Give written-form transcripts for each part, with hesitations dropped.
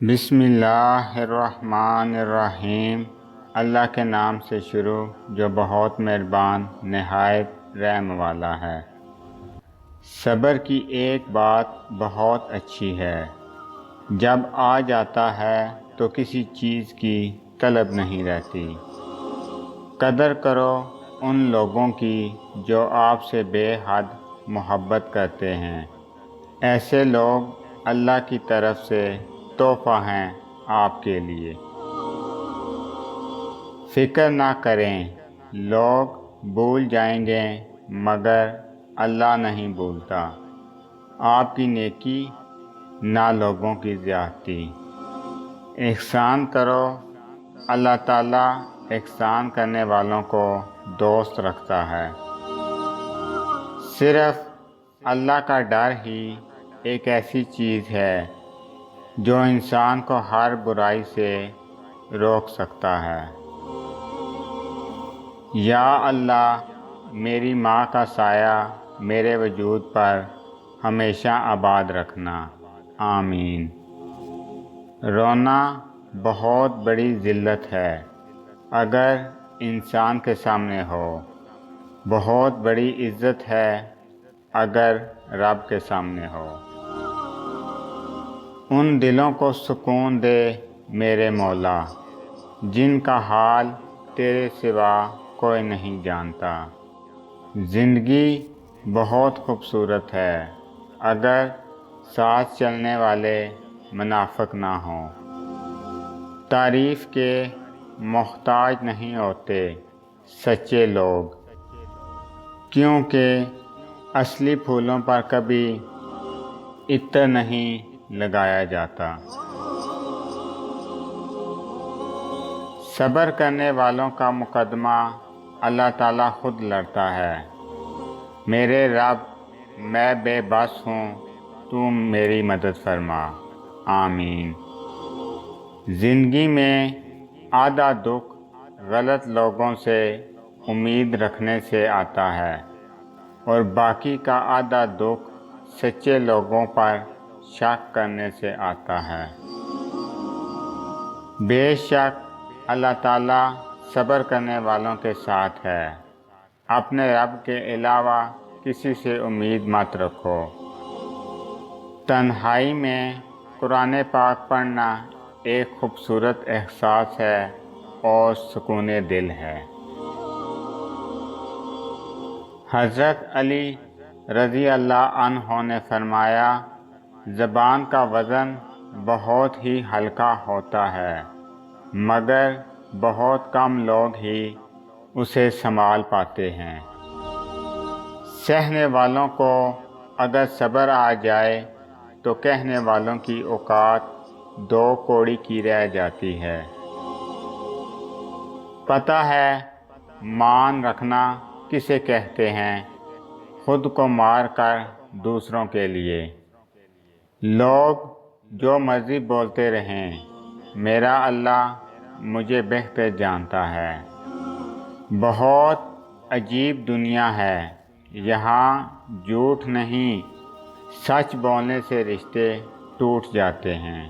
بسم اللہ الرحمن الرحیم۔ اللہ کے نام سے شروع جو بہت مہربان نہایت رحم والا ہے۔ صبر کی ایک بات بہت اچھی ہے، جب آ جاتا ہے تو کسی چیز کی طلب نہیں رہتی۔ قدر کرو ان لوگوں کی جو آپ سے بے حد محبت کرتے ہیں، ایسے لوگ اللہ کی طرف سے تحفہ ہیں آپ کے لیے۔ فکر نہ کریں، لوگ بھول جائیں گے مگر اللہ نہیں بھولتا آپ کی نیکی نہ لوگوں کی زیادتی۔ احسان کرو، اللہ تعالیٰ احسان کرنے والوں کو دوست رکھتا ہے۔ صرف اللہ کا ڈر ہی ایک ایسی چیز ہے جو انسان کو ہر برائی سے روک سکتا ہے۔ یا اللہ، میری ماں کا سایہ میرے وجود پر ہمیشہ آباد رکھنا، آمین۔ رونا بہت بڑی ذلت ہے اگر انسان کے سامنے ہو، بہت بڑی عزت ہے اگر رب کے سامنے ہو۔ ان دلوں کو سکون دے میرے مولا جن کا حال تیرے سوا کوئی نہیں جانتا۔ زندگی بہت خوبصورت ہے اگر ساتھ چلنے والے منافق نہ ہوں۔ تعریف کے محتاج نہیں ہوتے سچے لوگ، کیونکہ اصلی پھولوں پر کبھی عطر نہیں لگایا جاتا۔ صبر کرنے والوں کا مقدمہ اللہ تعالیٰ خود لڑتا ہے۔ میرے رب، میں بے بس ہوں، تو میری مدد فرما، آمین۔ زندگی میں آدھا دکھ غلط لوگوں سے امید رکھنے سے آتا ہے اور باقی کا آدھا دکھ سچے لوگوں پر شک کرنے سے آتا ہے۔ بے شک اللہ تعالیٰ صبر کرنے والوں کے ساتھ ہے۔ اپنے رب کے علاوہ کسی سے امید مت رکھو۔ تنہائی میں قرآن پاک پڑھنا ایک خوبصورت احساس ہے اور سکون دل ہے۔ حضرت علی رضی اللہ عنہ نے فرمایا، زبان کا وزن بہت ہی ہلکا ہوتا ہے مگر بہت کم لوگ ہی اسے سنبھال پاتے ہیں۔ سہنے والوں کو اگر صبر آ جائے تو کہنے والوں کی اوقات دو کوڑی کی رہ جاتی ہے۔ پتہ ہے مان رکھنا کسے کہتے ہیں؟ خود کو مار کر دوسروں کے لیے۔ لوگ جو مرضی بولتے رہیں، میرا اللہ مجھے بہتر جانتا ہے۔ بہت عجیب دنیا ہے، یہاں جھوٹ نہیں، سچ بولنے سے رشتے ٹوٹ جاتے ہیں۔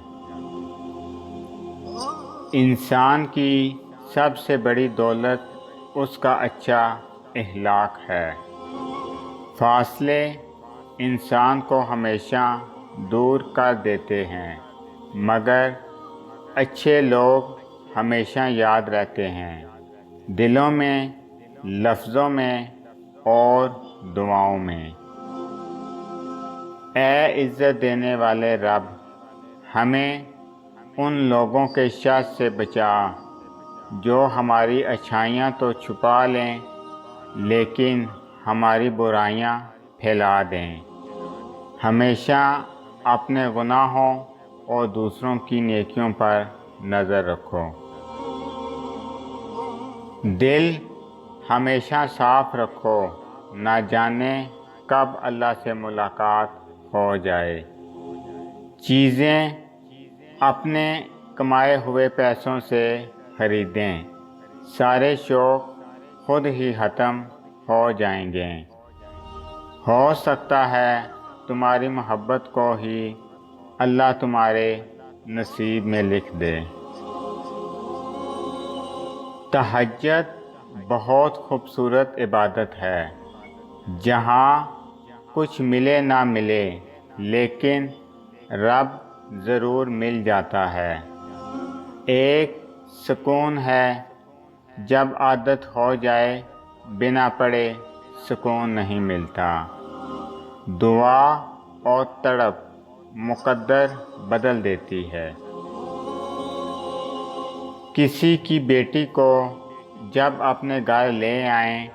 انسان کی سب سے بڑی دولت اس کا اچھا اخلاق ہے۔ فاصلے انسان کو ہمیشہ دور کر دیتے ہیں مگر اچھے لوگ ہمیشہ یاد رہتے ہیں، دلوں میں، لفظوں میں اور دعاؤں میں۔ اے عزت دینے والے رب، ہمیں ان لوگوں کے شر سے بچا جو ہماری اچھائیاں تو چھپا لیں لیکن ہماری برائیاں پھیلا دیں۔ ہمیشہ اپنے گناہوں اور دوسروں کی نیکیوں پر نظر رکھو۔ دل ہمیشہ صاف رکھو، نہ جانے کب اللہ سے ملاقات ہو جائے۔ چیزیں اپنے کمائے ہوئے پیسوں سے خریدیں، سارے شوق خود ہی ختم ہو جائیں گے۔ ہو سکتا ہے تمہاری محبت کو ہی اللہ تمہارے نصیب میں لکھ دے۔ تہجد بہت خوبصورت عبادت ہے جہاں کچھ ملے نہ ملے لیکن رب ضرور مل جاتا ہے۔ ایک سکون ہے جب عادت ہو جائے بنا پڑھے سکون نہیں ملتا۔ دعا اور تڑپ مقدر بدل دیتی ہے۔ کسی کی بیٹی کو جب اپنے گھر لے آئیں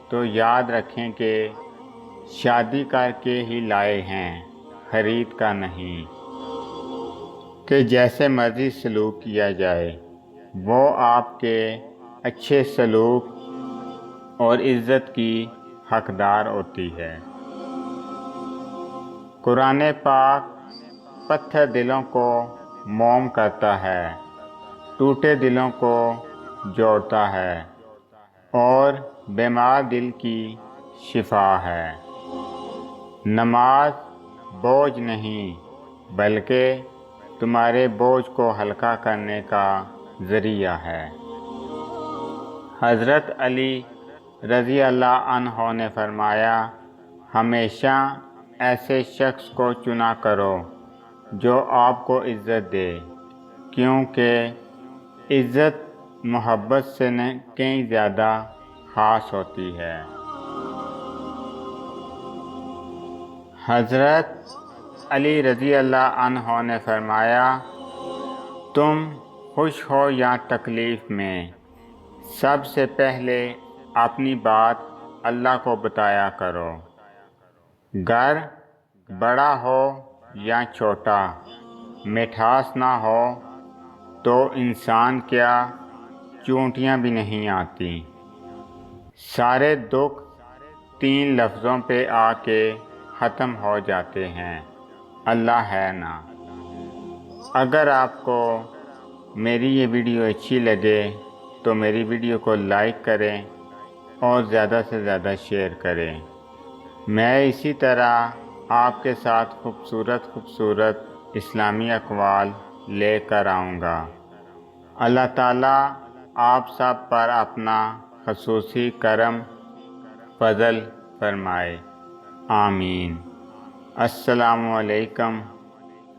تو یاد رکھیں کہ شادی کر کے ہی لائے ہیں، خرید کا نہیں، کہ جیسے مرضی سلوک کیا جائے وہ آپ کے اچھے سلوک اور عزت کی حقدار ہوتی ہے۔ قرآن پاک پتھر دلوں کو موم کرتا ہے، ٹوٹے دلوں کو جوڑتا ہے اور بیمار دل کی شفا ہے۔ نماز بوجھ نہیں بلکہ تمہارے بوجھ کو ہلکا کرنے کا ذریعہ ہے۔ حضرت علی رضی اللہ عنہ نے فرمایا، ہمیشہ ایسے شخص کو چنا کرو جو آپ کو عزت دے، کیونکہ عزت محبت سے کہیں زیادہ خاص ہوتی ہے۔ حضرت علی رضی اللہ عنہ نے فرمایا، تم خوش ہو یا تکلیف میں سب سے پہلے اپنی بات اللہ کو بتایا کرو۔ گھر بڑا ہو یا چھوٹا، مٹھاس نہ ہو تو انسان کیا چونٹیاں بھی نہیں آتی۔ سارے دکھ 3 لفظوں پہ آ کے ختم ہو جاتے ہیں، اللہ ہے نا۔ اگر آپ کو میری یہ ویڈیو اچھی لگے تو میری ویڈیو کو لائک کریں اور زیادہ سے زیادہ شیئر کریں۔ میں اسی طرح آپ کے ساتھ خوبصورت اسلامی اقوال لے کر آؤں گا۔ اللہ تعالیٰ آپ سب پر اپنا خصوصی کرم فضل فرمائے، آمین۔ السلام علیکم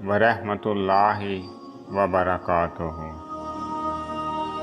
ورحمۃ اللہ وبرکاتہ۔